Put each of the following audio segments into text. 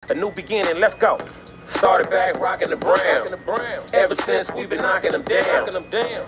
A new beginning, let's go. Started back rocking the brown. Ever since we've been knocking them down.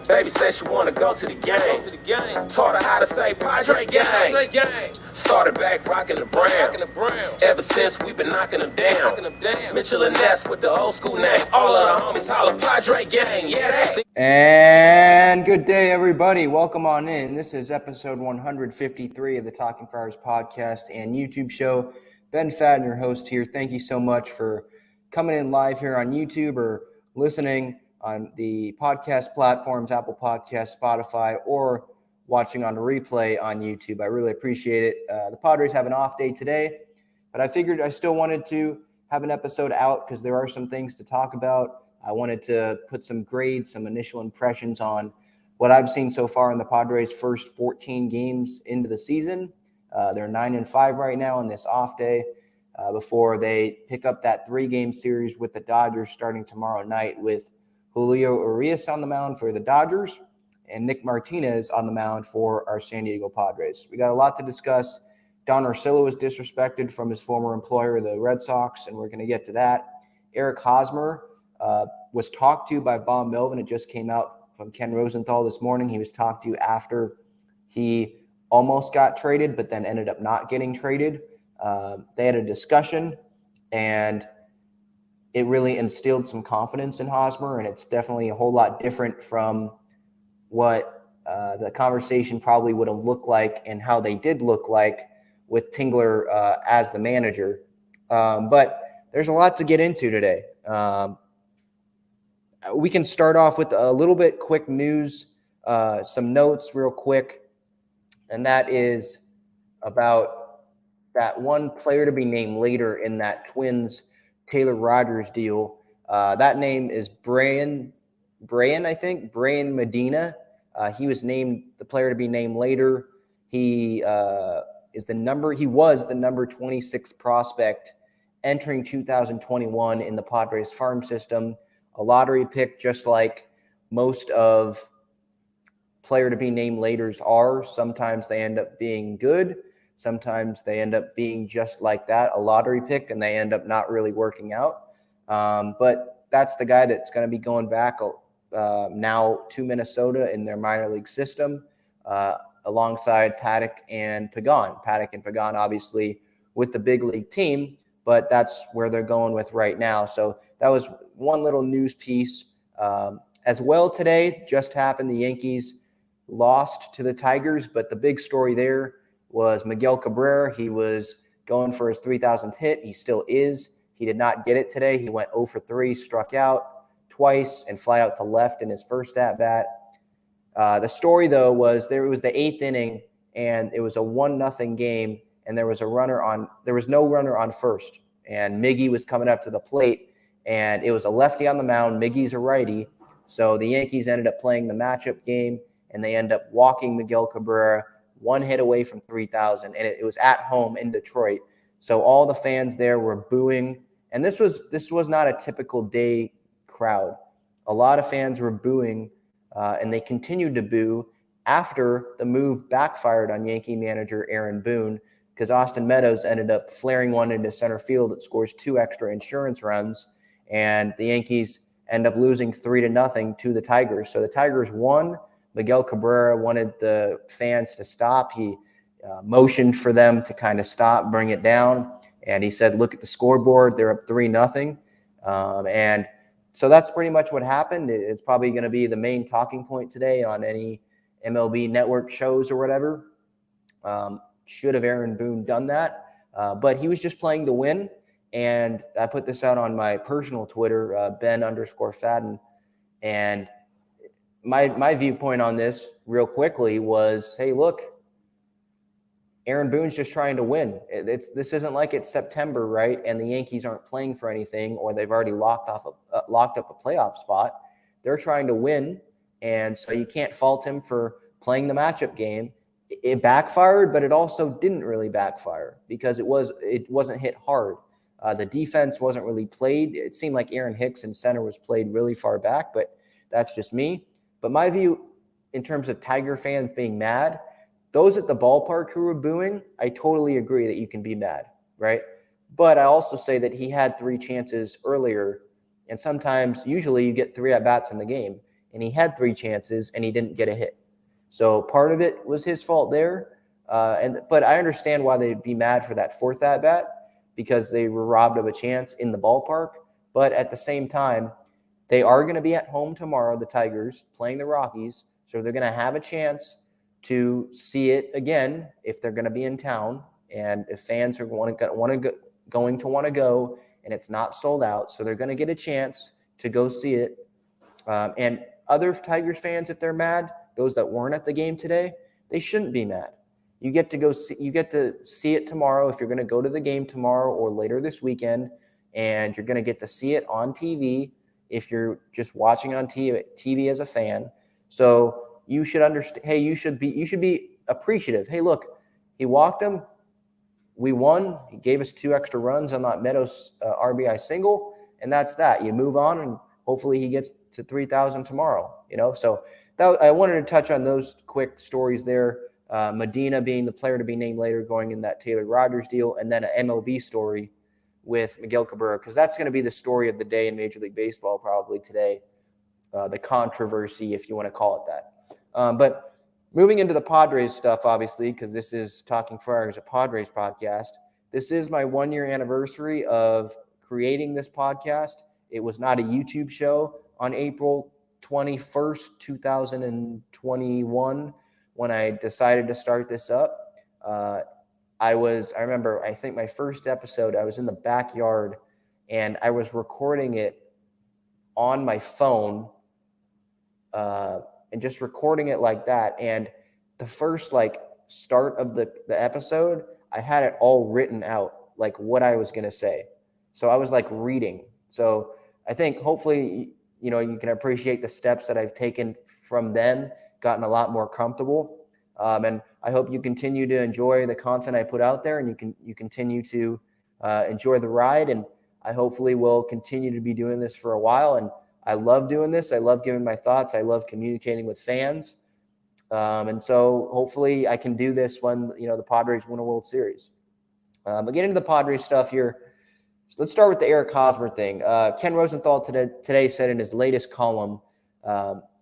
Baby said she wanna go to the game. Taught her how to say Padre gang. Started back rocking the brown. Ever since we've been knocking them down. Mitchell and Ness with the old school name. All of the homies holler Padre gang. Yeah, that. And good day, everybody. Welcome on in. This is episode 153 of the Talking Friars podcast and YouTube show. Ben Fadden, your host here. Thank you so much for coming in live here on YouTube or listening on the podcast platforms, Apple Podcasts, Spotify, or watching on replay on YouTube. I really appreciate it. The Padres have an off day today, but I figured I still wanted to have an episode out because there are some things to talk about. I wanted to put some grades, some initial impressions on what I've seen so far in the Padres' first 14 games into the season. They're 9-5 right now on this off day before they pick up that 3-game series with the Dodgers starting tomorrow night with Julio Urias on the mound for the Dodgers and Nick Martinez on the mound for our San Diego Padres. We got a lot to discuss. Don Orsillo was disrespected from his former employer, the Red Sox, and we're going to get to that. Eric Hosmer was talked to by Bob Melvin. It just came out from Ken Rosenthal this morning. He was talked to after he almost got traded, but then ended up not getting traded. They had a discussion, and it really instilled some confidence in Hosmer, and it's definitely a whole lot different from what the conversation probably would have looked like and how they did look like with Tingler as the manager. But there's a lot to get into today. We can start off with a little bit quick news, some notes real quick. And that is about that one player to be named later in that Twins Taylor Rogers deal. That name is Brian Medina. He was named the player to be named later. He was the number 26 prospect entering 2021 in the Padres farm system. A lottery pick, just like most of player to be named laters are. Sometimes they end up being good. Sometimes they end up being just like that, a lottery pick, and they end up not really working out. But that's the guy that's going to be going back now to Minnesota in their minor league system alongside Paddock and Pagan. Paddock and Pagan, obviously, with the big league team, but that's where they're going with right now. So that was one little news piece. As well today, just happened, the Yankees lost to the Tigers, but the big story there was Miguel Cabrera. He was going for his 3,000th hit. He still is. He did not get it today. He went 0 for 3, struck out twice, and fly out to left in his first at-bat. The story, though, was it was the 8th inning, and it was a 1-0 game, and there was no runner on first. And Miggy was coming up to the plate, and it was a lefty on the mound. Miggy's a righty. So the Yankees ended up playing the matchup game, and they end up walking Miguel Cabrera one hit away from 3,000, and it was at home in Detroit. So all the fans there were booing, and this was not a typical day crowd. A lot of fans were booing, and they continued to boo after the move backfired on Yankee manager Aaron Boone, because Austin Meadows ended up flaring one into center field that scores 2 extra insurance runs, and the Yankees end up losing 3-0 to the Tigers. So the Tigers won. Miguel Cabrera wanted the fans to stop. He motioned for them to kind of stop, bring it down. And he said, look at the scoreboard. They're up 3-0. And so that's pretty much what happened. It's probably going to be the main talking point today on any MLB network shows or whatever. Should have Aaron Boone done that? But he was just playing to win. And I put this out on my personal Twitter, Ben_Fadden. And my viewpoint on this real quickly was, hey, look, Aaron Boone's just trying to win. This isn't like it's September, right? And the Yankees aren't playing for anything, or they've already locked up a playoff spot. They're trying to win, and so you can't fault him for playing the matchup game. It backfired, but it also didn't really backfire because it wasn't hit hard. The defense wasn't really played. It seemed like Aaron Hicks in center was played really far back, but that's just me. But my view in terms of Tiger fans being mad, those at the ballpark who were booing, I totally agree that you can be mad, right? But I also say that he had 3 chances earlier, and usually you get 3 at-bats in the game, and he had 3 chances, and he didn't get a hit. So part of it was his fault there, but I understand why they'd be mad for that 4th at-bat, because they were robbed of a chance in the ballpark. But at the same time, they are going to be at home tomorrow, the Tigers, playing the Rockies, so they're going to have a chance to see it again if they're going to be in town, and if fans are going to want to go, and it's not sold out, so they're going to get a chance to go see it. And other Tigers fans, if they're mad, those that weren't at the game today, they shouldn't be mad. You get to see it tomorrow if you're going to go to the game tomorrow or later this weekend, and you're going to get to see it on TV if you're just watching on TV as a fan. So you should understand. Hey, you should be appreciative. Hey, look, he walked him. We won. He gave us 2 extra runs on that Meadows RBI single, and that's that. You move on, and hopefully he gets to 3,000 tomorrow. So I wanted to touch on those quick stories there. Medina being the player to be named later, going in that Taylor Rogers deal, and then an MLB story with Miguel Cabrera, because that's going to be the story of the day in Major League Baseball probably today, the controversy, if you want to call it that. But moving into the Padres stuff, obviously, because this is Talking Friars, a Padres podcast. This is my 1-year anniversary of creating this podcast. It was not a YouTube show. On April 21st, 2021, when I decided to start this up, I remember, I think my first episode, I was in the backyard and I was recording it on my phone, and just recording it like that. And the first start of the episode, I had it all written out, like what I was going to say. So I was reading. So I think hopefully, you can appreciate the steps that I've taken from then, gotten a lot more comfortable. And I hope you continue to enjoy the content I put out there, and you continue to enjoy the ride. And I hopefully will continue to be doing this for a while. And I love doing this. I love giving my thoughts. I love communicating with fans. And so hopefully I can do this when, the Padres win a World Series. But getting into the Padres stuff here, so let's start with the Eric Hosmer thing. Ken Rosenthal today said in his latest column,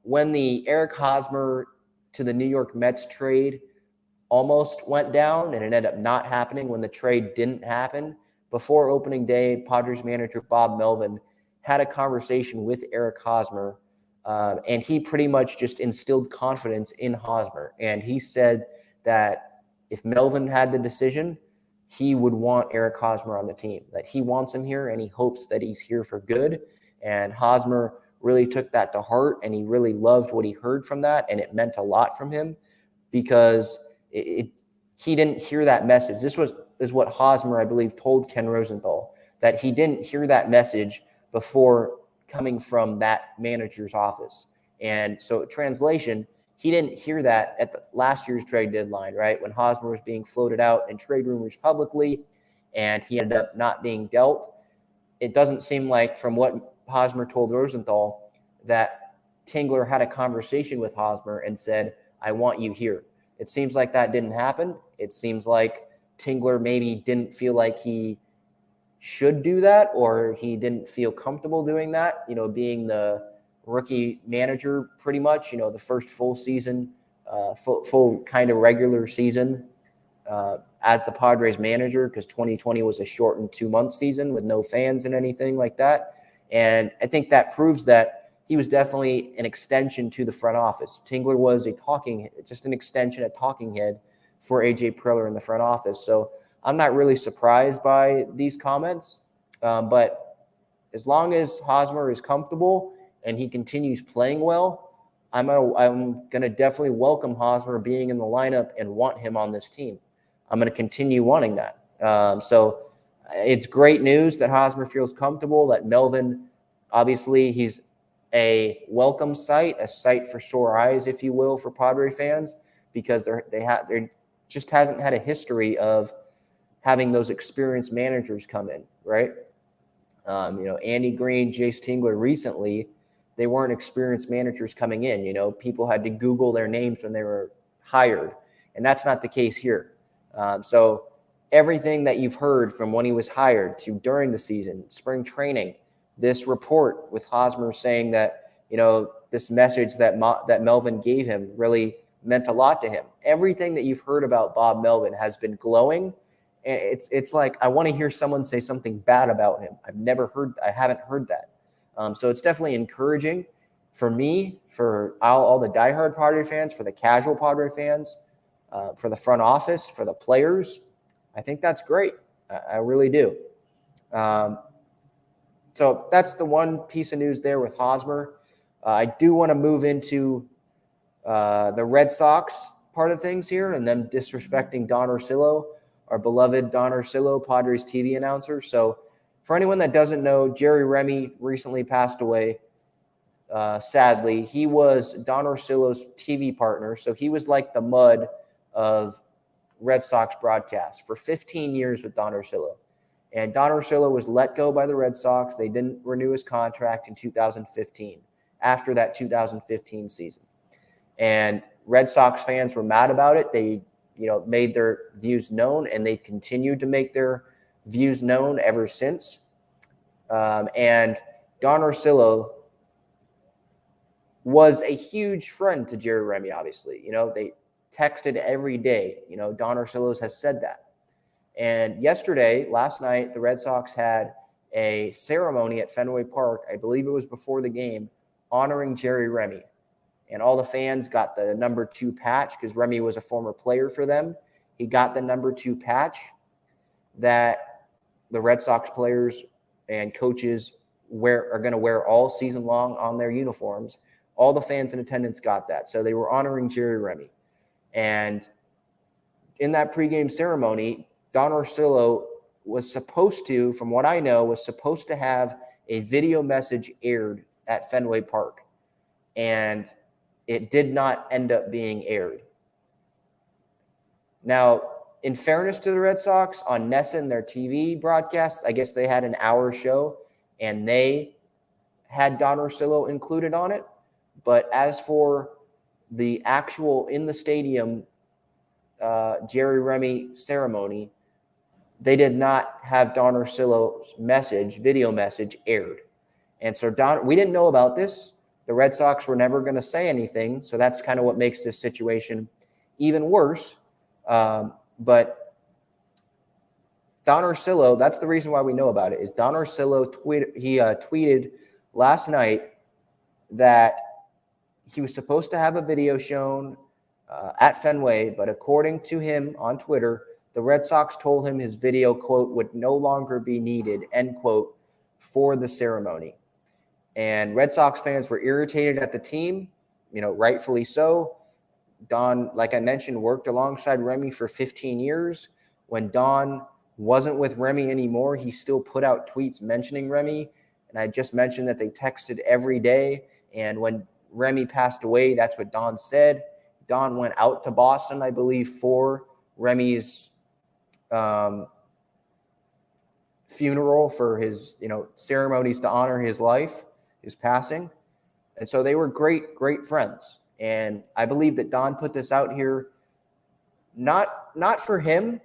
when the Eric Hosmer to the New York Mets trade almost went down and it ended up not happening when the trade didn't happen, before opening day, Padres manager Bob Melvin had a conversation with Eric Hosmer, and he pretty much just instilled confidence in Hosmer. And he said that if Melvin had the decision, he would want Eric Hosmer on the team, that he wants him here and he hopes that he's here for good. And Hosmer really took that to heart, and he really loved what he heard from that, and it meant a lot from him, because he didn't hear that message. This is what Hosmer, I believe, told Ken Rosenthal, that he didn't hear that message before coming from that manager's office. And so translation, he didn't hear that at the last year's trade deadline, right? When Hosmer was being floated out in trade rumors publicly and he ended up not being dealt. It doesn't seem like, from what Hosmer told Rosenthal, that Tingler had a conversation with Hosmer and said, I want you here. It seems like that didn't happen. It seems like Tingler maybe didn't feel like he should do that, or he didn't feel comfortable doing that, being the rookie manager pretty much, the first full season, full kind of regular season as the Padres manager, because 2020 was a shortened 2-month season with no fans and anything like that. And I think that proves that he was definitely an extension to the front office. Tingler was just an extension, a talking head for A.J. Preller in the front office. So I'm not really surprised by these comments, but as long as Hosmer is comfortable and he continues playing well, I'm going to definitely welcome Hosmer being in the lineup and want him on this team. I'm going to continue wanting that. So it's great news that Hosmer feels comfortable, that Melvin, obviously he's a welcome sight, a sight for sore eyes, if you will, for Padre fans, because there just hasn't had a history of having those experienced managers come in, right? Andy Green, Jace Tingler recently, they weren't experienced managers coming in. People had to Google their names when they were hired, and that's not the case here. So everything that you've heard from when he was hired to during the season, spring training, this report with Hosmer saying that, this message that Melvin gave him really meant a lot to him. Everything that you've heard about Bob Melvin has been glowing. And it's like, I want to hear someone say something bad about him. I haven't heard that. So it's definitely encouraging for me, for all the diehard Padre fans, for the casual Padre fans, for the front office, for the players. I think that's great. I really do. So that's the one piece of news there with Hosmer. I do want to move into the Red Sox part of things here, and them disrespecting Don Orsillo, our beloved Don Orsillo, Padres TV announcer. So for anyone that doesn't know, Jerry Remy recently passed away. Sadly, he was Don Orsillo's TV partner. So he was like the mud of Red Sox broadcast for 15 years with Don Orsillo. And Don Orsillo was let go by the Red Sox. They didn't renew his contract in 2015, after that 2015 season. And Red Sox fans were mad about it. They, made their views known, and they've continued to make their views known ever since. And Don Orsillo was a huge friend to Jerry Remy, obviously. They texted every day. Don Orsillo has said that. And last night, the Red Sox had a ceremony at Fenway Park. I believe it was before the game, honoring Jerry Remy. And all the fans got the number 2 patch because Remy was a former player for them. He got the number 2 patch that the Red Sox players and coaches are going to wear all season long on their uniforms. All the fans in attendance got that. So they were honoring Jerry Remy. And in that pregame ceremony, Don Orsillo was supposed to, from what I know, have a video message aired at Fenway Park. And it did not end up being aired. Now, in fairness to the Red Sox, on NESN, their TV broadcast, I guess they had an hour show, and they had Don Orsillo included on it. But as for the actual in the stadium Jerry Remy ceremony, they did not have Don Orsillo's video message aired. And so we didn't know about this. The Red Sox were never going to say anything. So that's kind of what makes this situation even worse. But Don Orsillo, that's the reason why we know about it, is Don Orsillo tweeted last night that he was supposed to have a video shown at Fenway, but according to him on Twitter, the Red Sox told him his video, quote, would no longer be needed, end quote, for the ceremony. And Red Sox fans were irritated at the team, rightfully so. Don, like I mentioned, worked alongside Remy for 15 years. When Don wasn't with Remy anymore, he still put out tweets mentioning Remy. And I just mentioned that they texted every day. And when Remy passed away, that's what Don said. Don went out to Boston, I believe, for Remy's funeral, for his, ceremonies to honor his life, his passing. And so they were great, great friends. And I believe that Don put this out here, not for him,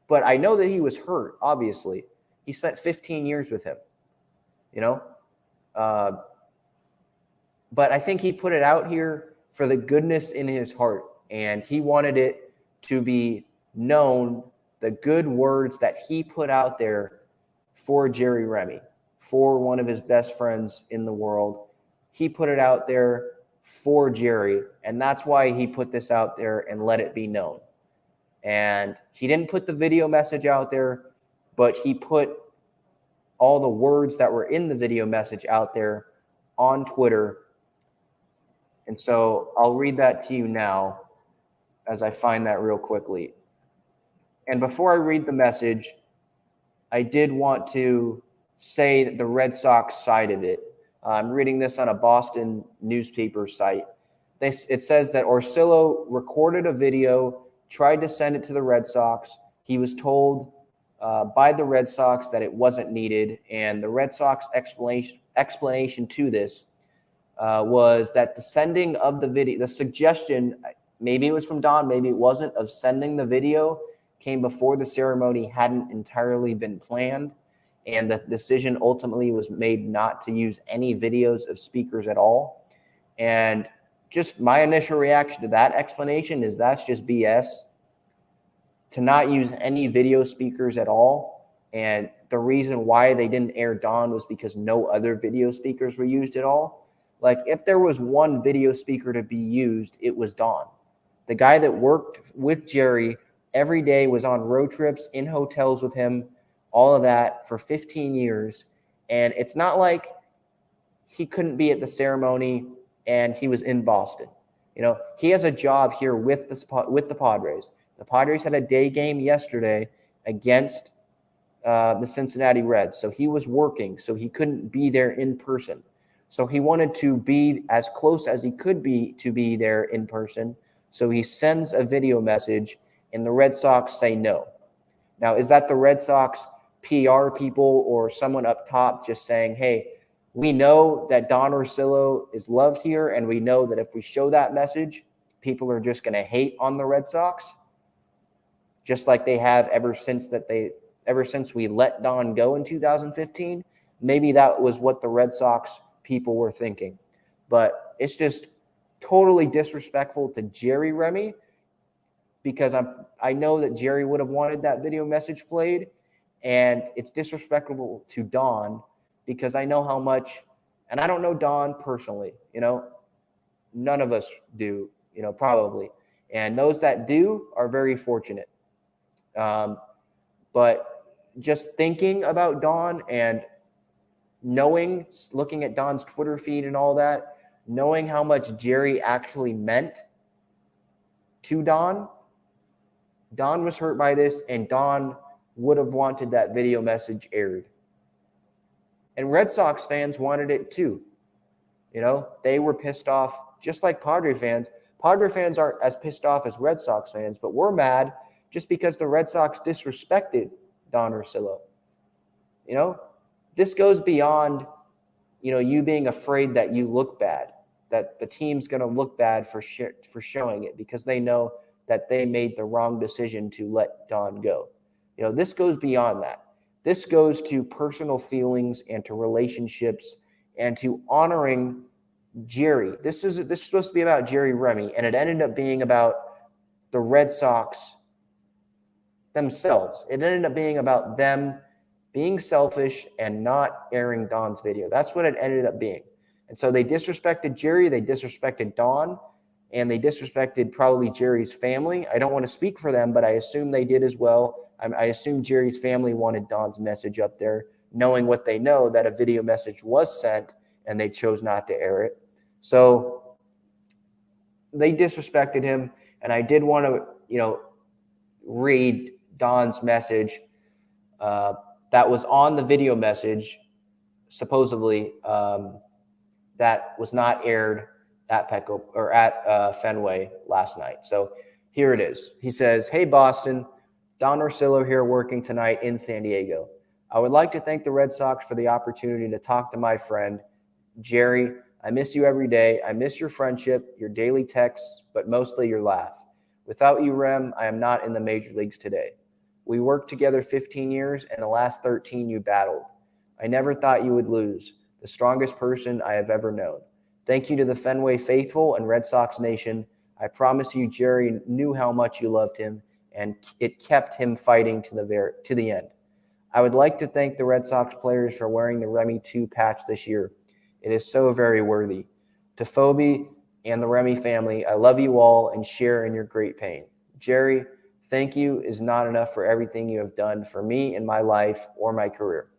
but I know that he was hurt, obviously. He spent 15 years with him, but I think he put it out here for the goodness in his heart. And he wanted it to be known, the good words that he put out there for Jerry Remy, for one of his best friends in the world. He put it out there for Jerry, and that's why he put this out there and let it be known. And he didn't put the video message out there, but he put all the words that were in the video message out there on Twitter. And so I'll read that to you now as I find that real quickly. And before I read the message, I did want to say that the Red Sox side of it. I'm reading this on a Boston newspaper site. It says that Orsillo recorded a video, tried to send it to the Red Sox. He was told by the Red Sox that it wasn't needed. And the Red Sox explanation to this was that the sending of the video, the suggestion, maybe it was from Don, maybe it wasn't, of sending the video came before the ceremony hadn't entirely been planned, and the decision ultimately was made not to use any videos of speakers at all. And just my initial reaction to that explanation is that's just BS. To not use any video speakers at all, and the reason why they didn't air Don was because no other video speakers were used at all. Like, if there was one video speaker to be used, it was Don. The guy that worked with Jerry every day, was on road trips, in hotels with him, all of that for 15 years. And it's not like he couldn't be at the ceremony and he was in Boston. You know, he has a job here with the Padres. The Padres had a day game yesterday against the Cincinnati Reds. So he was working, so he couldn't be there in person. So he wanted to be as close as he could be to be there in person. So he sends a video message, and the Red Sox say no. Now, is that the Red Sox PR people or someone up top just saying, hey, we know that Don Orsillo is loved here, and we know that if we show that message, people are just going to hate on the Red Sox, just like they have ever since we let Don go in 2015. Maybe that was what the Red Sox people were thinking. But it's just totally disrespectful to Jerry Remy, because I know that Jerry would have wanted that video message played, and it's disrespectful to Don because I know how much, and I don't know Don personally, you know, none of us do, you know, probably. And those that do are very fortunate. But just thinking about Don and knowing, looking at Don's Twitter feed and all that, knowing how much Jerry actually meant to Don, Don was hurt by this, and Don would have wanted that video message aired. And Red Sox fans wanted it too. You know, they were pissed off, just like Padre fans. Padre fans aren't as pissed off as Red Sox fans, but we're mad just because the Red Sox disrespected Don Orsillo. You know, this goes beyond, you know, you being afraid that you look bad, that the team's going to look bad for showing it because they know that they made the wrong decision to let Don go. You know, this goes beyond that. This goes to personal feelings and to relationships and to honoring Jerry. This is supposed to be about Jerry Remy, and it ended up being about the Red Sox themselves. It ended up being about them being selfish and not airing Don's video. That's what it ended up being. And so they disrespected Jerry, they disrespected Don, and they disrespected probably Jerry's family. I don't want to speak for them, but I assume they did as well. I assume Jerry's family wanted Don's message up there, knowing what they know, that a video message was sent and they chose not to air it. So they disrespected him, and I did want to, you know, read Don's message that was on the video message, supposedly, that was not aired at Petco or at Fenway last night. So here it is. He says, "Hey Boston, Don Orsillo here working tonight in San Diego. I would like to thank the Red Sox for the opportunity to talk to my friend, Jerry. I miss you every day. I miss your friendship, your daily texts, but mostly your laugh. Without you, Rem, I am not in the major leagues today. We worked together 15 years, and the last 13 you battled. I never thought you would lose. The strongest person I have ever known. Thank you to the Fenway faithful and Red Sox Nation. I promise you, Jerry knew how much you loved him, and it kept him fighting to the end. I would like to thank the Red Sox players for wearing the Remy 2 patch this year. It is so very worthy. To Phoebe and the Remy family, I love you all and share in your great pain. Jerry, thank you is not enough for everything you have done for me in my life or my career.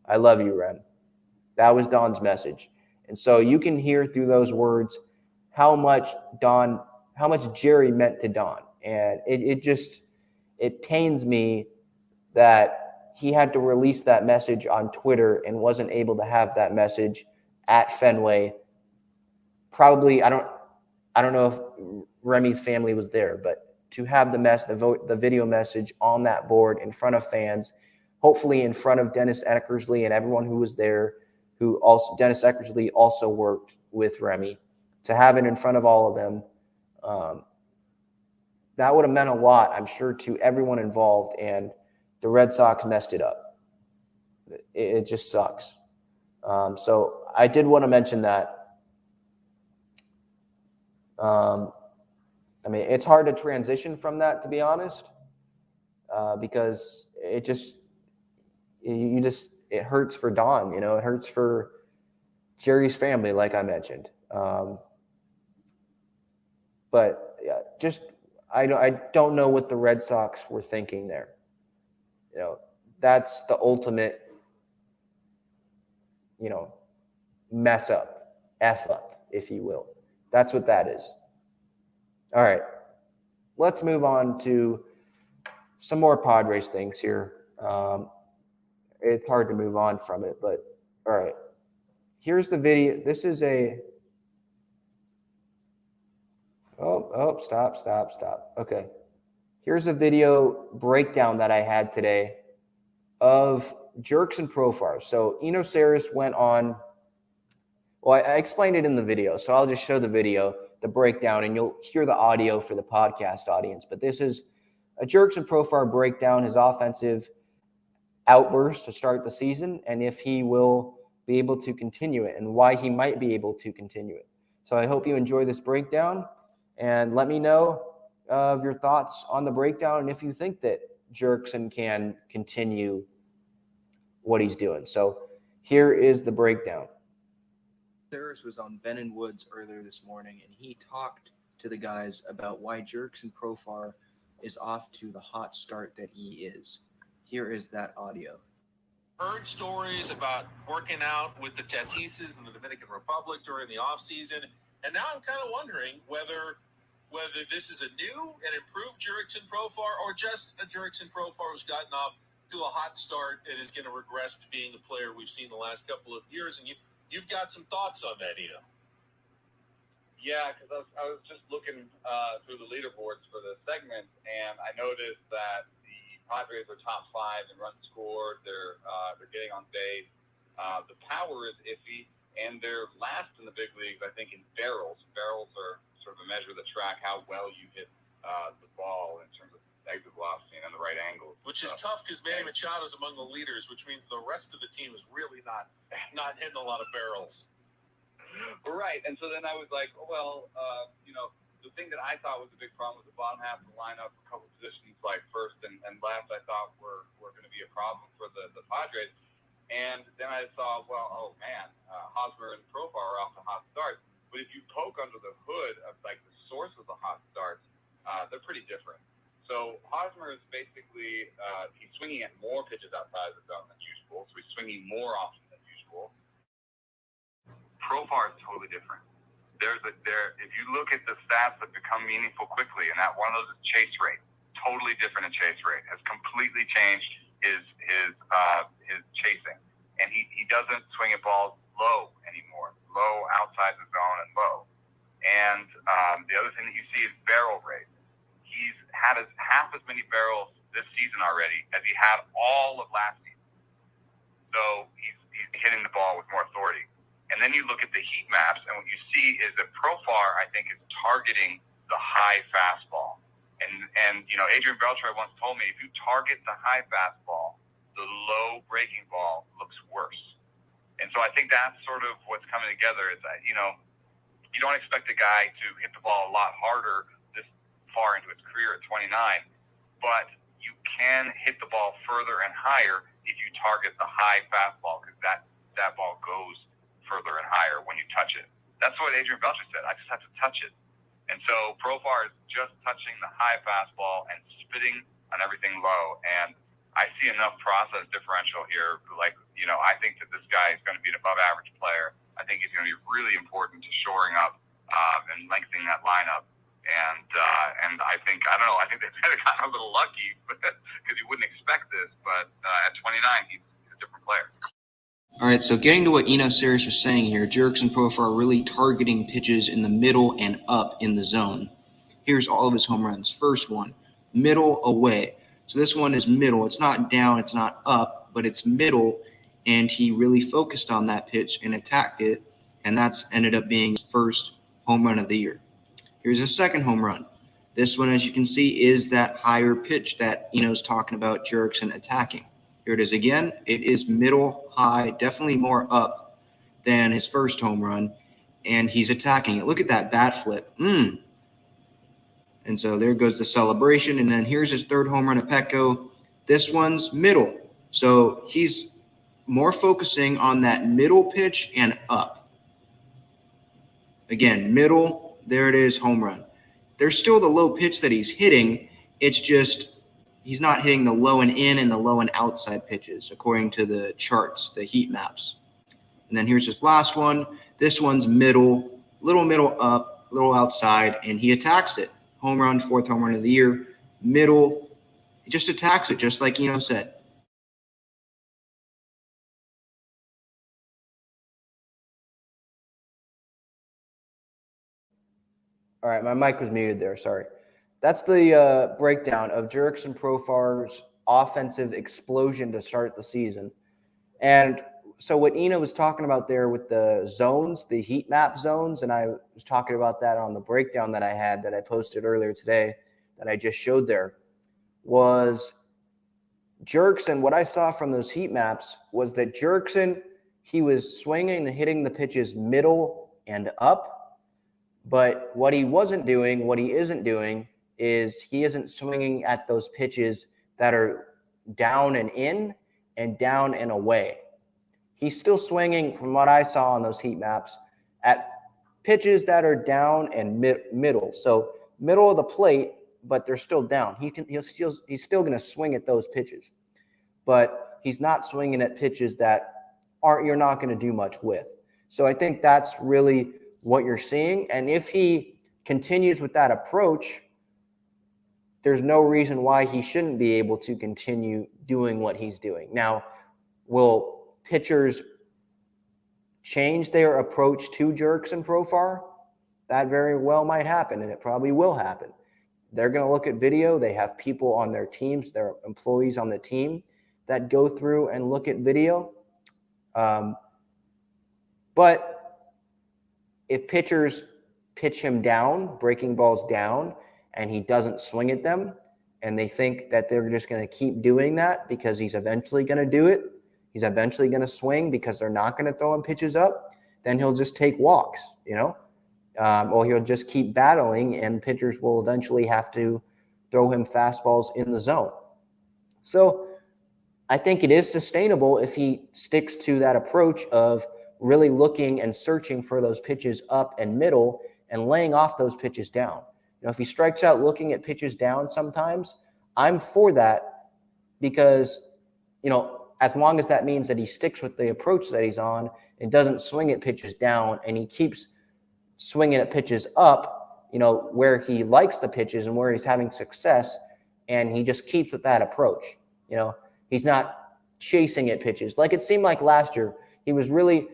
I love you, Rem." That was Don's message. And so you can hear through those words how much Jerry meant to Don. And it pains me that he had to release that message on Twitter and wasn't able to have that message at Fenway. Probably, I don't know if Remy's family was there, but to have the video message on that board in front of fans, hopefully in front of Dennis Eckersley and everyone who was there, Dennis Eckersley also worked with Remy, to have it in front of all of them, that would have meant a lot, I'm sure, to everyone involved, and the Red Sox messed it up. It just sucks. So I did want to mention that. I mean, it's hard to transition from that, to be honest, because it hurts for Don. It hurts for Jerry's family, like I mentioned. But yeah, I don't know what the Red Sox were thinking there. That's the ultimate, mess up, F up, if you will. That's what that is. All right, let's move on to some more Padres things here. It's hard to move on from it, but all right. Here's the video. This is stop. Okay. Here's a video breakdown that I had today of Jurickson Profar. So Eno Saris went on. Well, I explained it in the video, so I'll just show the video, the breakdown, and you'll hear the audio for the podcast audience. But this is a Jurickson Profar breakdown, his offensive outburst to start the season, and if he will be able to continue it, and why he might be able to continue it. So I hope you enjoy this breakdown, and let me know of your thoughts on the breakdown, and if you think that Jurickson can continue what he's doing. So here is the breakdown. Saris was on Ben and Woods earlier this morning, and he talked to the guys about why Jurickson Profar is off to the hot start that he is. Here is that audio. Heard stories about working out with the Tatises in the Dominican Republic during the offseason, and now I'm kind of wondering whether this is a new and improved Jurickson Profar or just a Jurickson Profar who's gotten off to a hot start and is going to regress to being the player we've seen the last couple of years. And you've got some thoughts on that, Eno. Yeah, because I was just looking through the leaderboards for the segment, and I noticed that the Padres are top 5 in runs scored. They're getting on base. The power is iffy, and they're last in the big leagues, I think, in barrels. Barrels are sort of a measure that track how well you hit the ball in terms of exit velocity and the right angle. Which is tough because Manny Machado's among the leaders, which means the rest of the team is really not hitting a lot of barrels. Right, and so then I was like, the thing that I thought was a big problem with the bottom half of the lineup, a couple positions like first and left, I thought were going to be a problem for the Padres. And then I saw, Hosmer and Profar are off to hot starts. But if you poke under the hood of like the source of the hot starts, they're pretty different. So Hosmer is basically he's swinging at more pitches outside of the zone than usual, so he's swinging more often than usual. Profar is totally different. If you look at the stats that become meaningful quickly, and that one of those is chase rate, totally different in chase rate, has completely changed his chasing, and he doesn't swing at balls low anymore, low outside the zone and low. And the other thing that you see is barrel rate. He's had half as many barrels this season already as he had all of last season. So he's hitting the ball with more authority. And then you look at the heat maps, and what you see is that Profar, I think, is targeting the high fastball. And Adrian Beltre once told me, if you target the high fastball, the low breaking ball looks worse. And so I think that's sort of what's coming together is that, you don't expect a guy to hit the ball a lot harder this far into his career at 29, but you can hit the ball further and higher if you target the high fastball, because that ball goes further and higher when you touch it. That's what Adrian Beltre said. I just have to touch it. And so Profar is just touching the high fastball and spitting on everything low. And I see enough process differential here. I think that this guy is going to be an above average player. I think he's going to be really important to shoring up and lengthening that lineup. And I think they've gotten a little lucky because you wouldn't expect this. But at 29, he's a different player. All right, so getting to what Eno Saris was saying here, Jurickson Profar really targeting pitches in the middle and up in the zone. Here's all of his home runs. First one, middle away. So this one is middle. It's not down, it's not up, but it's middle, and he really focused on that pitch and attacked it, and that's ended up being his first home run of the year. Here's his second home run. This one, as you can see, is that higher pitch that Eno's talking about Jurickson attacking. Here it is again. It is middle, high, definitely more up than his first home run, and he's attacking it. Look at that bat flip. And so there goes the celebration, and then here's his third home run at Petco. This one's middle. So he's more focusing on that middle pitch and up. Again, middle, there it is, home run. There's still the low pitch that he's hitting. It's just he's not hitting the low and in and the low and outside pitches, according to the charts, the heat maps. And then here's his last one. This one's middle, little middle up, little outside, and he attacks it. Home run, fourth home run of the year. Middle, he just attacks it, just like Eno said. All right, my mic was muted there. Sorry. That's the breakdown of Jurickson Profar's offensive explosion to start the season. And so what Eno was talking about there with the zones, the heat map zones, and I was talking about that on the breakdown that I had that I posted earlier today that I just showed there, was Jurickson. What I saw from those heat maps was that Jurickson, he was swinging and hitting the pitches middle and up. But what he wasn't doing, what he isn't doing, is he isn't swinging at those pitches that are down and in and down and away. He's still swinging, from what I saw on those heat maps, at pitches that are down and middle. So middle of the plate, but they're still down. He's still going to swing at those pitches. But he's not swinging at pitches that you're not going to do much with. So I think that's really what you're seeing. And if he continues with that approach, there's no reason why he shouldn't be able to continue doing what he's doing. Now, will pitchers change their approach to Jurickson Profar? That very well might happen, and it probably will happen. They're going to look at video. They have people on their teams, their employees on the team, that go through and look at video. But if pitchers pitch him down, breaking balls down, and he doesn't swing at them, and they think that they're just going to keep doing that because he's eventually going to do it, he's eventually going to swing because they're not going to throw him pitches up, then he'll just take walks, or he'll just keep battling, and pitchers will eventually have to throw him fastballs in the zone. So I think it is sustainable if he sticks to that approach of really looking and searching for those pitches up and middle and laying off those pitches down. If he strikes out looking at pitches down sometimes, I'm for that because, as long as that means that he sticks with the approach that he's on and doesn't swing at pitches down, and he keeps swinging at pitches up, where he likes the pitches and where he's having success, and he just keeps with that approach. He's not chasing at pitches. Like it seemed like last year, he was really,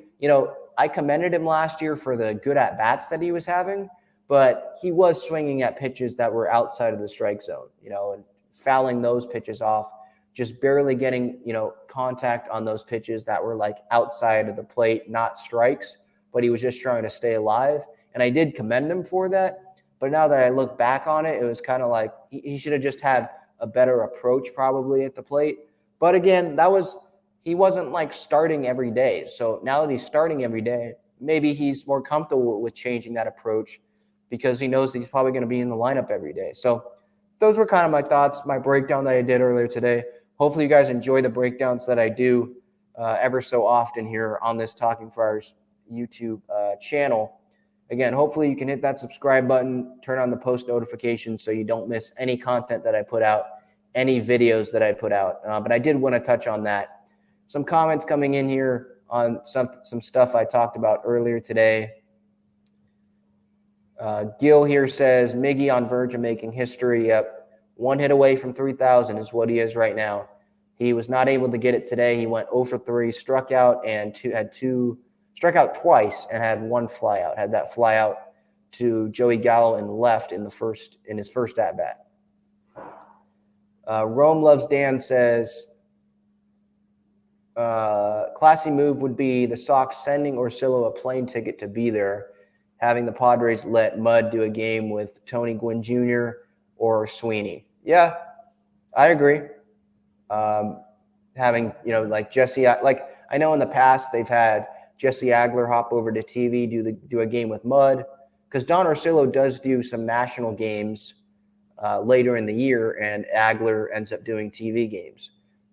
I commended him last year for the good at-bats that he was having, but he was swinging at pitches that were outside of the strike zone, and fouling those pitches off, just barely getting, contact on those pitches that were like outside of the plate, not strikes, but he was just trying to stay alive. And I did commend him for that. But now that I look back on it, it was kind of like he should have just had a better approach probably at the plate. But again, he wasn't like starting every day. So now that he's starting every day, maybe he's more comfortable with changing that approach because he knows he's probably going to be in the lineup every day. So those were kind of my thoughts, my breakdown that I did earlier today. Hopefully you guys enjoy the breakdowns that I do ever so often here on this Talking Friars YouTube channel. Again, hopefully you can hit that subscribe button, turn on the post notifications so you don't miss any content that I put out, any videos that I put out. But I did want to touch on that. Some comments coming in here on some stuff I talked about earlier today. Gil here says, Miggy on verge of making history. Yep. 1 hit away from 3,000 is what he is right now. He was not able to get it today. He went 0 for 3, struck out struck out twice and had 1 flyout. Had that flyout to Joey Gallo in left in his first at bat. Rome Loves Dan says, classy move would be the Sox sending Orsillo a plane ticket to be there, having the Padres let Mud do a game with Tony Gwynn Jr. or Sweeney. Yeah, I agree. Having, like Jesse, like I know in the past they've had Jesse Agler hop over to TV, do a game with Mud, because Don Orsillo does do some national games later in the year, and Agler ends up doing TV games.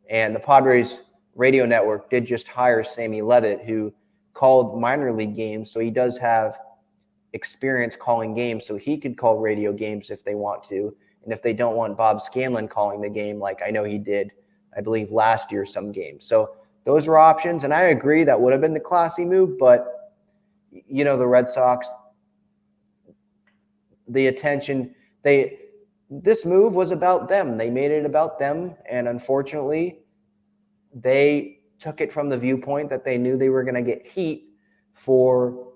And the Padres radio network did just hire Sammy Levitt, who called minor league games, so he does have experience calling games, so he could call radio games if they want to. And if they don't want Bob Scanlon calling the game, like I know he did, I believe, last year some games. So those were options, and I agree that would have been the classy move, but, the Red Sox, the attention, this move was about them. They made it about them, and unfortunately, they took it from the viewpoint that they knew they were going to get heat for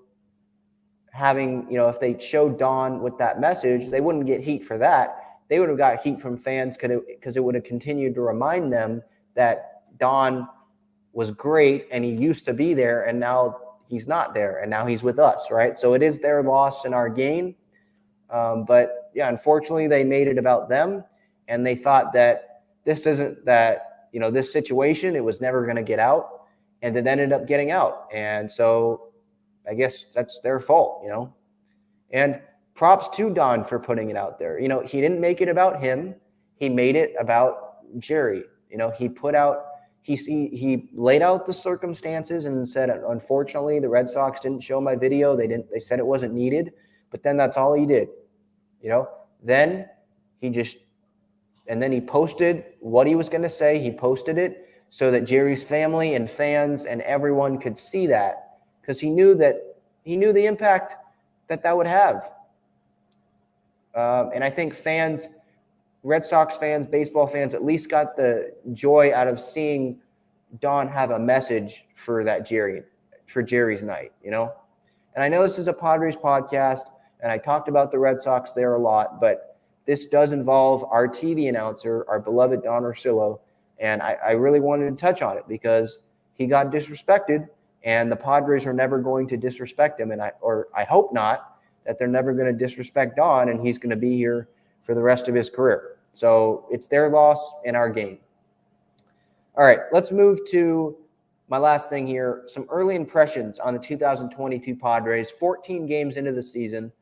having, if they showed Don with that message, they wouldn't get heat for that. They would have got heat from fans because it would have continued to remind them that Don was great and he used to be there, and now he's not there, and now he's with us, right? So it is their loss and our gain. But yeah, unfortunately, they made it about them, and they thought that this isn't that, this situation, it was never going to get out, and it ended up getting out. And so I guess that's their fault, And props to Don for putting it out there. He didn't make it about him. He made it about Jerry. He laid out the circumstances and said, unfortunately, the Red Sox didn't show my video. They said it wasn't needed, but then that's all he did. Then he posted what he was going to say. He posted it so that Jerry's family and fans and everyone could see that, because he knew the impact that would have. And I think fans, Red Sox fans, baseball fans, at least got the joy out of seeing Don have a message for Jerry's night, And I know this is a Padres podcast, and I talked about the Red Sox there a lot, but this does involve our TV announcer, our beloved Don Orsillo, and I really wanted to touch on it because he got disrespected, and the Padres are never going to disrespect him, and I hope not, that they're never going to disrespect Don, and he's going to be here for the rest of his career. So it's their loss and our gain. All right, let's move to my last thing here. Some early impressions on the 2022 Padres. 14 games into the season,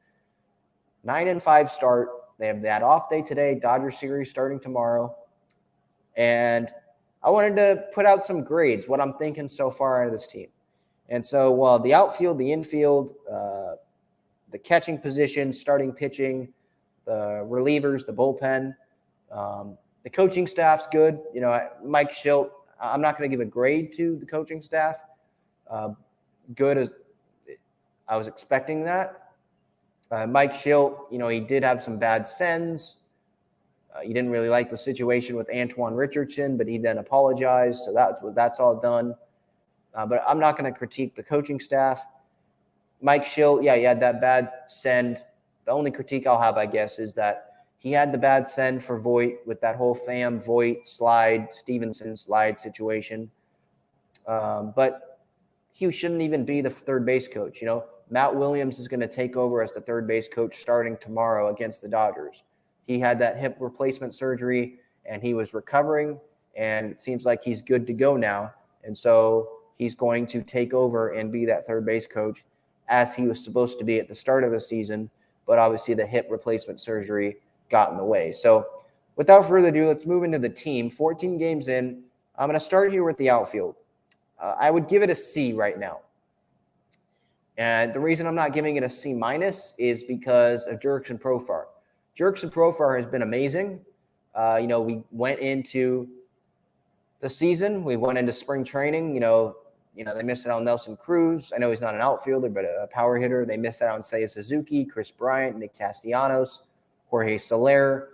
9-5 start. They have that off day today. Dodgers series starting tomorrow. And I wanted to put out some grades, what I'm thinking so far out of this team. And so, the outfield, the infield, the catching position, starting pitching, the relievers, the bullpen, the coaching staff's good. Mike Schilt, I'm not going to give a grade to the coaching staff. Good as I was expecting that. Mike Schilt, he did have some bad sends. He didn't really like the situation with Antoine Richardson, but he then apologized. So that's all done. But I'm not going to critique the coaching staff. Mike Schilt, he had that bad send. The only critique I'll have, I guess, is that he had the bad send for Voit with that whole Pham, Voit, slide, Stevenson slide situation. But he shouldn't even be the third base coach. Matt Williams is going to take over as the third base coach starting tomorrow against the Dodgers. He had that hip replacement surgery, and he was recovering, and it seems like he's good to go now. And so he's going to take over and be that third base coach as he was supposed to be at the start of the season, but obviously the hip replacement surgery got in the way. So without further ado, let's move into the team. 14 games in. I'm going to start here with the outfield. I would give it a C right now. And the reason I'm not giving it a C- is because of Jurickson Profar. Jurickson Profar has been amazing. We went into the season. We went into spring training. They missed out on Nelson Cruz. I know he's not an outfielder, but a power hitter. They missed out on Seiya Suzuki, Chris Bryant, Nick Castellanos, Jorge Soler,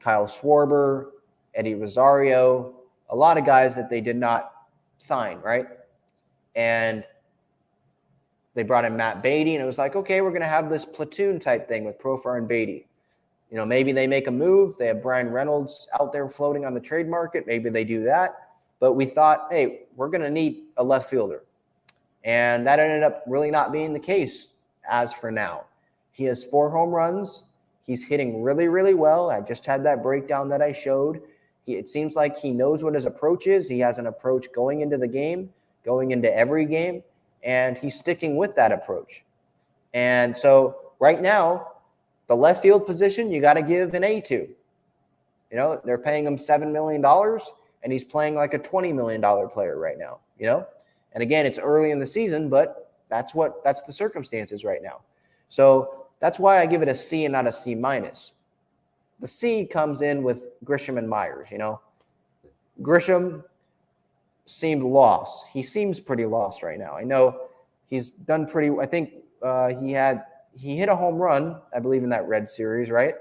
Kyle Schwarber, Eddie Rosario, a lot of guys that they did not sign, right? And they brought in Matt Beatty, and it was like, okay, we're going to have this platoon type thing with Profar and Beatty. Maybe they make a move. They have Brian Reynolds out there floating on the trade market. Maybe they do that. But we thought, hey, we're going to need a left fielder. And that ended up really not being the case as for now. He has 4 home runs He's hitting really, really well. I just had that breakdown that I showed. It seems like he knows what his approach is. He has an approach going into the game, going into every game, and he's sticking with that approach. And so right now, the left field position, you got to give an A to. You know, they're paying him $7 million, and he's playing like a $20 million player right now, you know? And again, it's early in the season, but that's the circumstances right now. So that's why I give it a C and not a C minus. The C comes in with Grisham and Myers, you know? Grisham seemed lost. He seems pretty lost right now. I know he's done pretty – I think he hit a home run, I believe, in that Red series, right?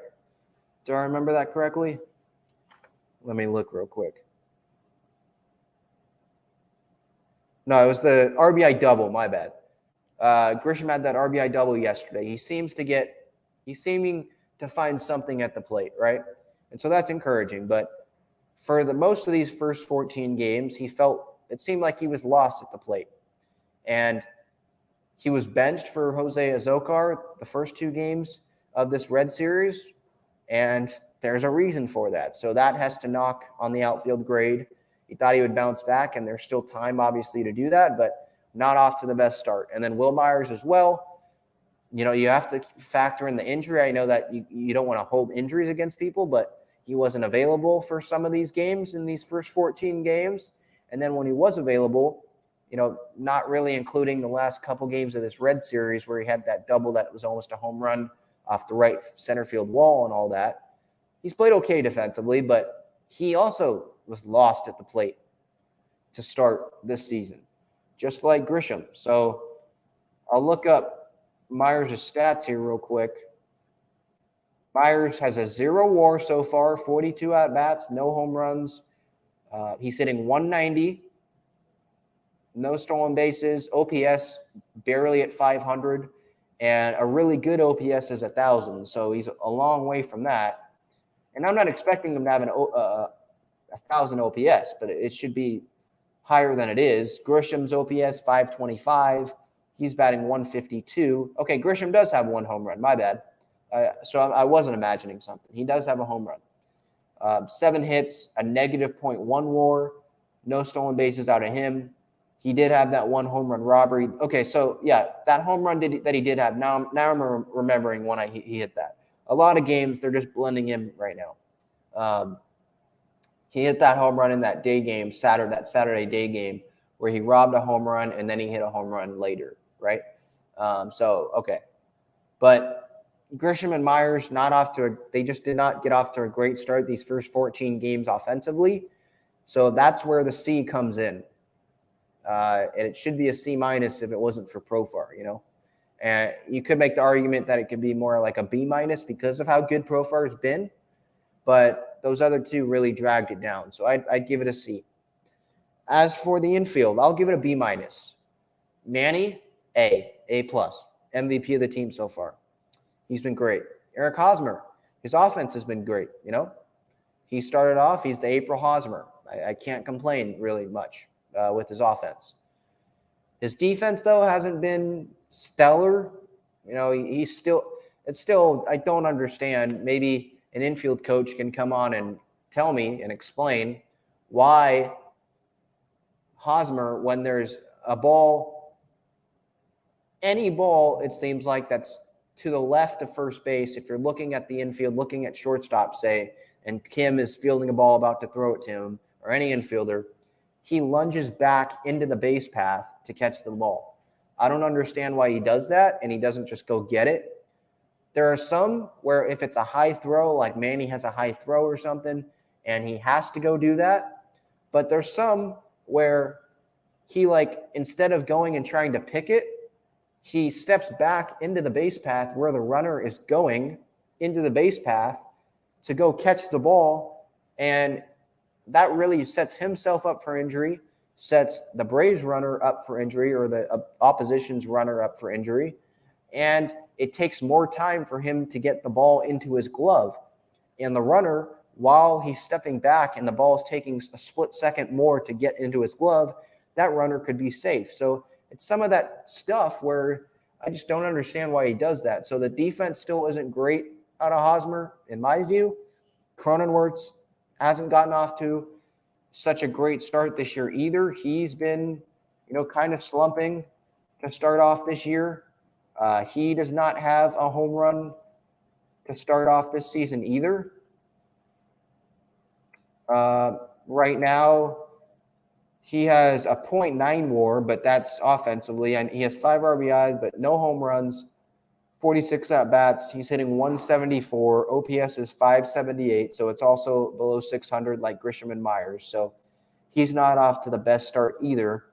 Do I remember that correctly? Let me look real quick. No, it was the RBI double, my bad. Grisham had that RBI double yesterday. He's seeming to find something at the plate, right? And so that's encouraging. But for most of these first 14 games, it seemed like he was lost at the plate. And he was benched for Jose Azocar the first 2 games of this Red series, and there's a reason for that. So that has to knock on the outfield grade. He thought he would bounce back, and there's still time, obviously, to do that, but not off to the best start. And then Will Myers as well. You know, you have to factor in the injury. I know that you don't want to hold injuries against people, but he wasn't available for some of these games in these first 14 games. And then when he was available, you know, not really including the last couple games of this Red series where he had that double that was almost a home run off the right center field wall and all that. He's played okay defensively, but he also was lost at the plate to start this season, just like Grisham. So I'll look up Myers' stats here real quick. Myers has a 0 WAR so far, 42 at-bats, no home runs. He's hitting 190, no stolen bases, OPS barely at 500, and a really good OPS is 1,000. So he's a long way from that. And I'm not expecting him to have 1,000 OPS, but it should be higher than it is. Grisham's OPS 525. He's batting 152. Okay, Grisham does have 1 home run. My bad. So I wasn't imagining something. He does have a home run. 7 hits, a -0.1 WAR, no stolen bases out of him. He did have that 1 home run robbery. Okay, so yeah, that home run that he did have. Now I'm remembering when he hit that. A lot of games, they're just blending in right now. He hit that home run in that day game, that Saturday day game, where he robbed a home run and then he hit a home run later, right? Okay. But Grisham and Myers, they just did not get off to a great start these first 14 games offensively. So that's where the C comes in. And it should be a C minus if it wasn't for Profar, you know? And you could make the argument that it could be more like a B minus because of how good Profar has been, but those other 2 really dragged it down. So I'd give it a C. As for the infield, I'll give it a B minus. Manny, A plus, MVP of the team so far. He's been great. Eric Hosmer, his offense has been great, you know? He started off, he's the April Hosmer. I can't complain really much with his offense. His defense, though, hasn't been stellar. You know, I don't understand. Maybe an infield coach can come on and tell me and explain why Hosmer, when there's a ball, any ball, it seems like that's to the left of first base, if you're looking at the infield, looking at shortstop, say, and Kim is fielding a ball about to throw it to him, or any infielder, he lunges back into the base path to catch the ball. I don't understand why he does that, and he doesn't just go get it. There are some where if it's a high throw, like Manny has a high throw or something, and he has to go do that. But there's some where he, instead of going and trying to pick it, he steps back into the base path where the runner is going into the base path to go catch the ball. And that really sets himself up for injury, sets the Braves runner up for injury, or the opposition's runner up for injury. And it takes more time for him to get the ball into his glove. And the runner, while he's stepping back and the ball is taking a split second more to get into his glove, that runner could be safe. So it's some of that stuff where I just don't understand why he does that. So the defense still isn't great out of Hosmer, in my view. Cronenworth hasn't gotten off to such a great start this year either. He's been, kind of slumping to start off this year. He does not have a home run to start off this season either. Right now, he has a .9 WAR, but that's offensively, and he has 5 RBIs, but no home runs, 46 at-bats. He's hitting 174. OPS is 578, so it's also below 600 like Grisham and Myers. So he's not off to the best start either.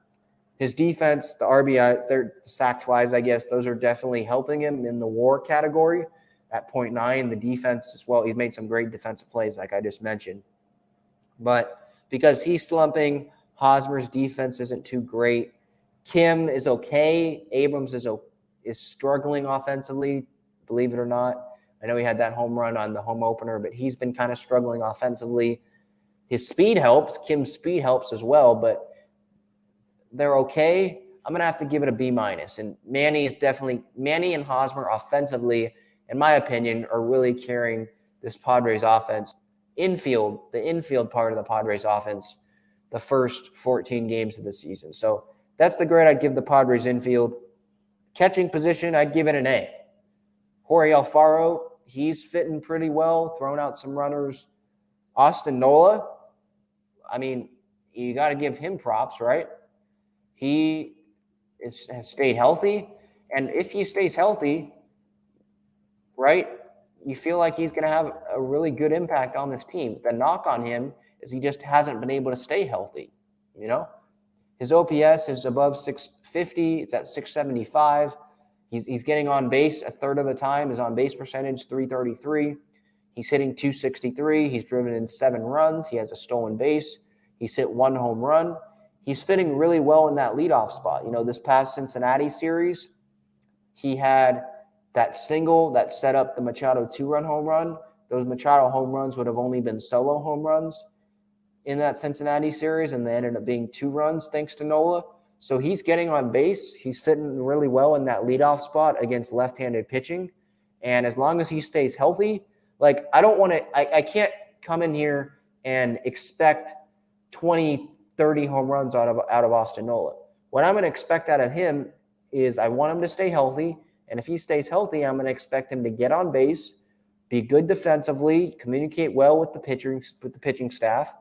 His defense, the RBI, the sack flies, I guess, those are definitely helping him in the WAR category at .9. The defense as well, he's made some great defensive plays like I just mentioned. But because he's slumping, Hosmer's defense isn't too great. Kim is okay. Abrams is struggling offensively, believe it or not. I know he had that home run on the home opener, but he's been kind of struggling offensively. His speed helps. Kim's speed helps as well, but they're okay. I'm going to have to give it a B-. And Manny and Hosmer offensively, in my opinion, are really carrying this Padres offense. The infield part of the Padres offense, the first 14 games of the season. So that's the grade I'd give the Padres infield. Catching position, I'd give it an A. Jorge Alfaro, he's fitting pretty well, throwing out some runners. Austin Nola, I mean, you got to give him props, right? He has stayed healthy. And if he stays healthy, right, you feel like he's going to have a really good impact on this team. The knock on him is he just hasn't been able to stay healthy, His OPS is above 650. It's at 675. He's getting on base a third of the time. His on-base percentage, 333. He's hitting 263. He's driven in 7 runs. He has a stolen base. He's hit 1 home run. He's fitting really well in that leadoff spot. This past Cincinnati series, he had that single that set up the Machado 2-run home run. Those Machado home runs would have only been solo home runs in that Cincinnati series, and they ended up being 2 runs thanks to Nola. So he's getting on base. He's fitting really well in that leadoff spot against left-handed pitching. And as long as he stays healthy, I can't come in here and expect 20, 30 home runs out of Austin Nola. What I'm going to expect out of him is I want him to stay healthy. And if he stays healthy, I'm going to expect him to get on base, be good defensively, communicate well with the pitching staff.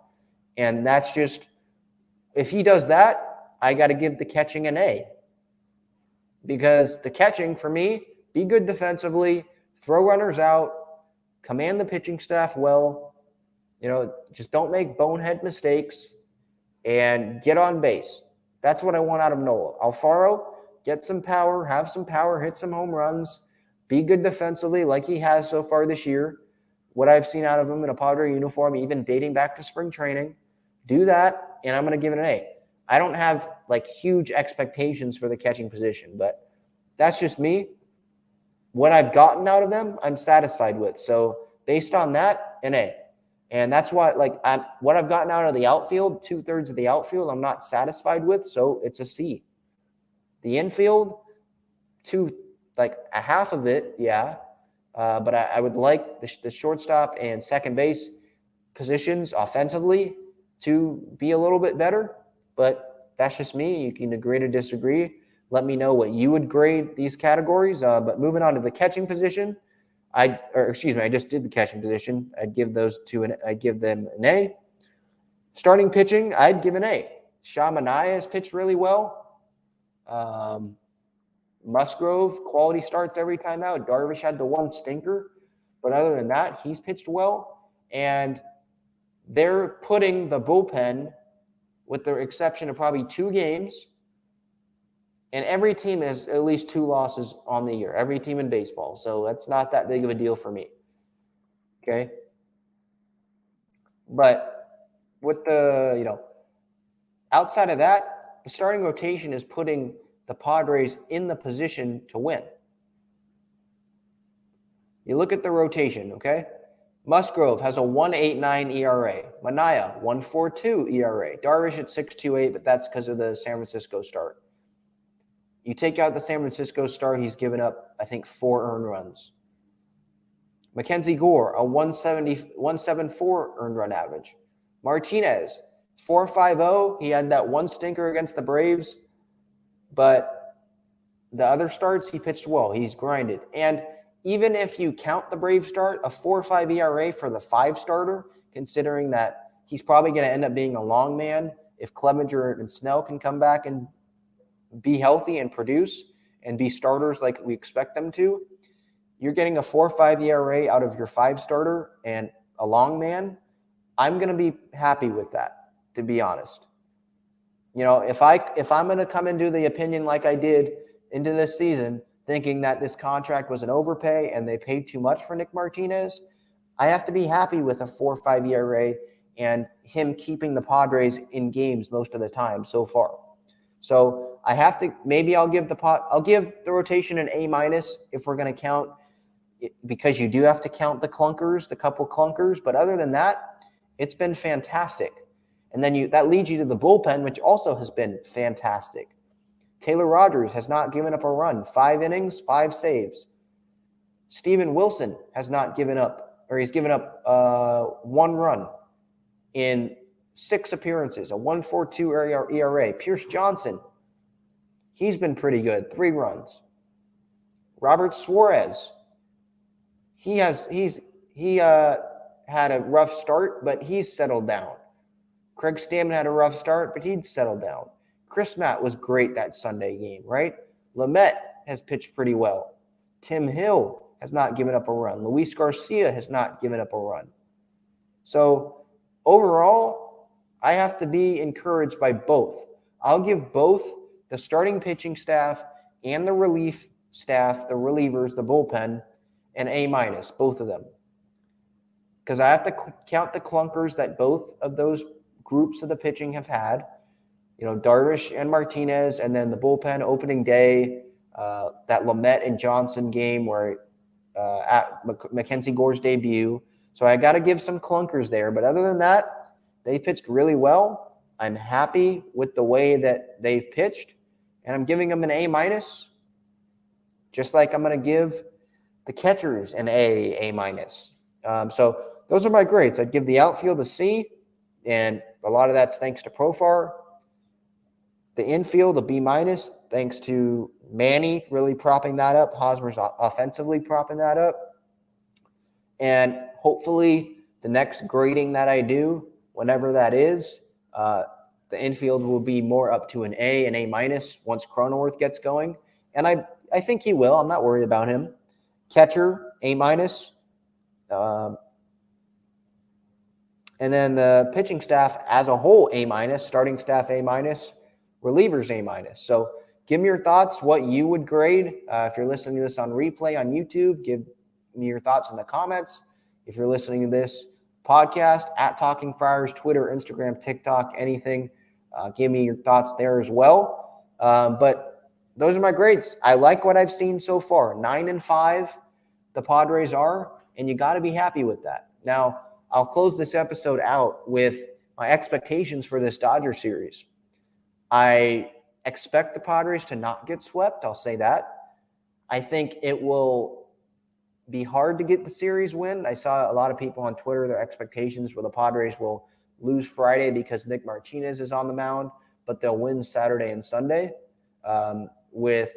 And that's just, if he does that, I got to give the catching an A. Because the catching, for me, be good defensively, throw runners out, command the pitching staff well, just don't make bonehead mistakes, and get on base. That's what I want out of Nola. Alfaro, get some power, have some power, hit some home runs, be good defensively like he has so far this year. What I've seen out of him in a Padre uniform, even dating back to spring training, do that, and I'm going to give it an A. I don't have huge expectations for the catching position, but that's just me. What I've gotten out of them, I'm satisfied with. So based on that, an A. And that's what what I've gotten out of the outfield, 2/3 of the outfield, I'm not satisfied with, so it's a C. The infield, a half of it, yeah. But I would like the shortstop and second base positions offensively to be a little bit better. But that's just me. You can agree to disagree. Let me know what you would grade these categories. But moving on to the catching position, I just did the catching position. I'd give them an A. Starting pitching, I'd give an A. Shamanaya has pitched really well. Musgrove, quality starts every time out. Darvish had the 1 stinker. But other than that, he's pitched well. And they're putting the bullpen, with the exception of probably 2 games, and every team has at least 2 losses on the year, every team in baseball. So that's not that big of a deal for me. Okay? But with the, outside of that, the starting rotation is putting the Padres in the position to win. You look at the rotation, okay? Musgrove has a 1.89 ERA. Manaea, 1.42 ERA. Darvish at 6.28, but that's because of the San Francisco start. You take out the San Francisco start, he's given up, I think, 4 earned runs. Mackenzie Gore, a 174 earned run average. Martinez, 4.50. He had that one stinker against the Braves, but the other starts, he pitched well. He's grinded. And even if you count the Braves start, a 4.5 ERA for the 5-starter, considering that he's probably going to end up being a long man if Clevenger and Snell can come back and be healthy and produce and be starters like we expect them to, you're getting a 4.5 ERA out of your 5-starter and a long man. I'm going to be happy with that, to be honest. If I'm going to come into the opinion like I did into this season, thinking that this contract was an overpay and they paid too much for Nick Martinez, I have to be happy with a 4.5 ERA and him keeping the Padres in games most of the time so far. So I have to, maybe I'll give the rotation an A- if we're going to count, because you do have to count the couple clunkers. But other than that, it's been fantastic. And then that leads you to the bullpen, which also has been fantastic. Taylor Rogers has not given up a run. 5 innings, 5 saves. Steven Wilson has not given up, or he's given up 1 run in 6 appearances, a 1.42 ERA. Pierce Johnson, he's been pretty good, 3 runs. Robert Suarez, he had a rough start, but he's settled down. Craig Stammen had a rough start, but he'd settled down. Chris Matt was great that Sunday game, right? Lamet has pitched pretty well. Tim Hill has not given up a run. Luis Garcia has not given up a run. So overall, I have to be encouraged by both. I'll give both the starting pitching staff and the relief staff, the relievers, the bullpen, an A-, both of them. Because I have to count the clunkers that both of those groups of the pitching have had. Darvish and Martinez, and then the bullpen opening day, that Lamet and Johnson game where at Mackenzie Gore's debut. So I got to give some clunkers there. But other than that, they pitched really well. I'm happy with the way that they've pitched, and I'm giving them an A-, just like I'm going to give the catchers an A-. So those are my grades. I'd give the outfield a C, and a lot of that's thanks to Profar. The infield, a B-, thanks to Manny really propping that up. Hosmer's offensively propping that up. And hopefully the next grading that I do, whenever that is, the infield will be more up to an A, an A- once Cronenworth gets going. And I think he will. I'm not worried about him. Catcher, A-. And then the pitching staff as a whole, A-, starting staff, A-, relievers, A-. So give me your thoughts, what you would grade. If you're listening to this on replay on YouTube, give me your thoughts in the comments. If you're listening to this podcast, at Talking Friars, Twitter, Instagram, TikTok, anything, give me your thoughts there as well. But those are my grades. I like what I've seen so far. 9-5, the Padres are, and you got to be happy with that. Now, I'll close this episode out with my expectations for this Dodger series. I expect the Padres to not get swept. I'll say that. I think it will be hard to get the series win. I saw a lot of people on Twitter, their expectations were the Padres will lose Friday because Nick Martinez is on the mound, but they'll win Saturday and Sunday with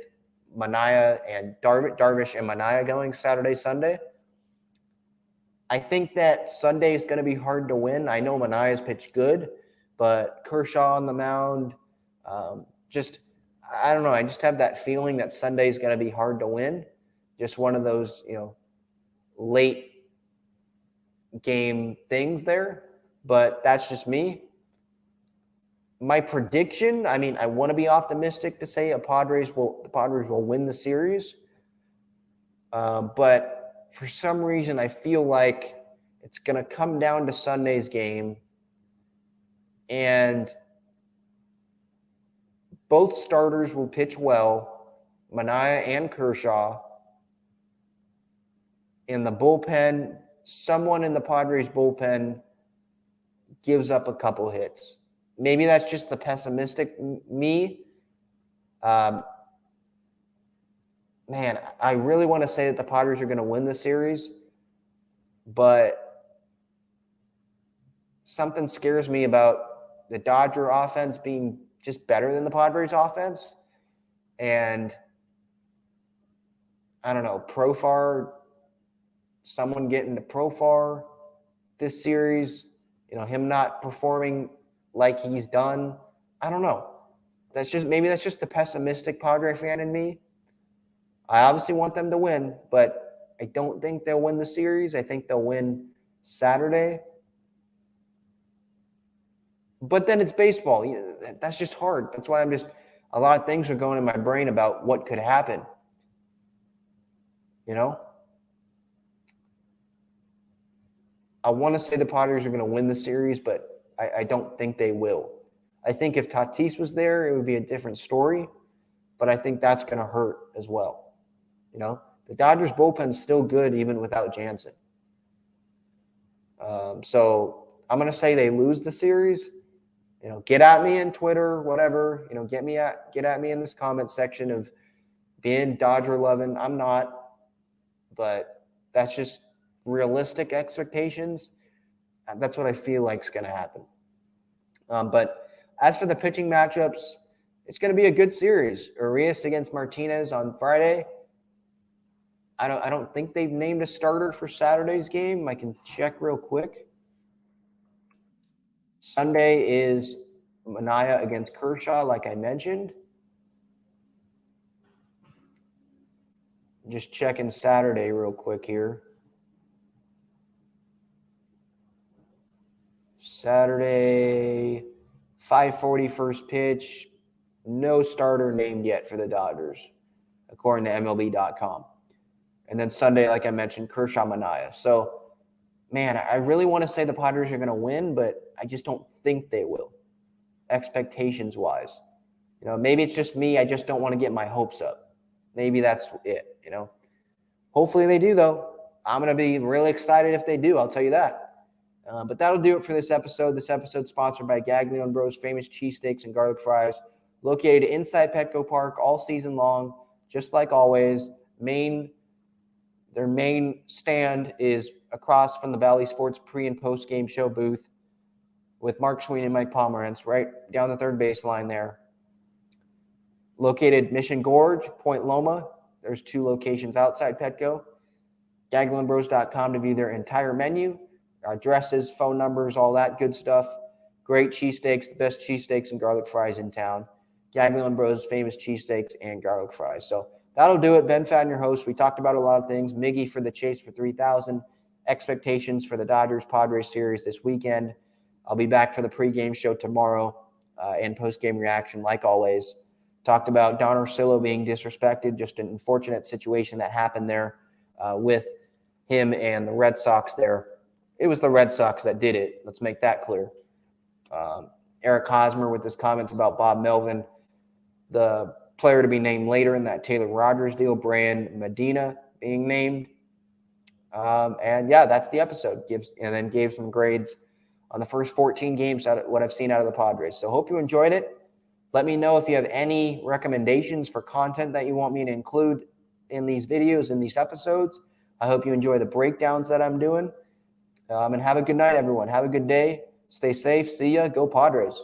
Manaea and Darvish and Manaea going Saturday, Sunday. I think that Sunday is going to be hard to win. I know Manaea's pitched good, but Kershaw on the mound, I don't know. I just have that feeling that Sunday is going to be hard to win. Just one of those, late game things there. But that's just me. My prediction, I want to be optimistic to say the Padres will win the series. But for some reason, I feel like it's going to come down to Sunday's game. And both starters will pitch well, Manaea and Kershaw. In the bullpen, someone in the Padres bullpen gives up a couple hits. Maybe that's just the pessimistic me. Man, I really want to say that the Padres are going to win the series, but something scares me about the Dodger offense being just better than the Padres offense. And I don't know, Profar, someone getting to Profar this series, him not performing like he's done. I don't know. That's just the pessimistic Padre fan in me. I obviously want them to win, but I don't think they'll win the series. I think they'll win Saturday. But then it's baseball. That's just hard. That's why a lot of things are going in my brain about what could happen. I want to say the Padres are going to win the series, but I don't think they will. I think if Tatis was there, it would be a different story, but I think that's going to hurt as well. The Dodgers bullpen is still good even without Jansen. So I'm going to say they lose the series. Get at me on Twitter, whatever. Get at me in this comment section of being Dodger loving. I'm not, but that's just realistic expectations. That's what I feel like is going to happen. But as for the pitching matchups, it's going to be a good series. Urias against Martinez on Friday. I don't think they've named a starter for Saturday's game. I can check real quick. Sunday is Manaea against Kershaw, like I mentioned. Just checking Saturday real quick here. Saturday, 5:40 first pitch. No starter named yet for the Dodgers, according to MLB.com. And then Sunday, like I mentioned, Kershaw, Manaea. So, man, I really want to say the Padres are going to win, but I just don't think they will, expectations-wise. Maybe it's just me. I just don't want to get my hopes up. Maybe that's it, Hopefully they do, though. I'm going to be really excited if they do. I'll tell you that. But that'll do it for this episode. This episode sponsored by Gaglione Bros, famous cheesesteaks and garlic fries, located inside Petco Park all season long, just like always. Their main stand is across from the Valley Sports pre- and post-game show booth with Mark Sweeney and Mike Pomerantz right down the third baseline there. Located Mission Gorge, Point Loma. There's 2 locations outside Petco. GaglioneBros.com to view their entire menu, addresses, phone numbers, all that good stuff. Great cheesesteaks, the best cheesesteaks and garlic fries in town. Gaglione Bros, famous cheesesteaks and garlic fries. So that'll do it. Ben Fadden, your host. We talked about a lot of things. Miggy for the chase for 3,000. Expectations for the Dodgers-Padres series this weekend. I'll be back for the pregame show tomorrow and postgame reaction like always. Talked about Don Orsillo being disrespected, just an unfortunate situation that happened there with him and the Red Sox there. It was the Red Sox that did it. Let's make that clear. Eric Hosmer with his comments about Bob Melvin, the player to be named later in that Taylor Rogers deal, Brian Medina being named. And yeah, that's the episode. Gave some grades on the first 14 games out of what I've seen out of the Padres. So hope you enjoyed it. Let me know if you have any recommendations for content that you want me to include in these videos, in these episodes. I hope you enjoy the breakdowns that I'm doing. And have a good night, everyone. Have a good day. Stay safe. See ya. Go Padres.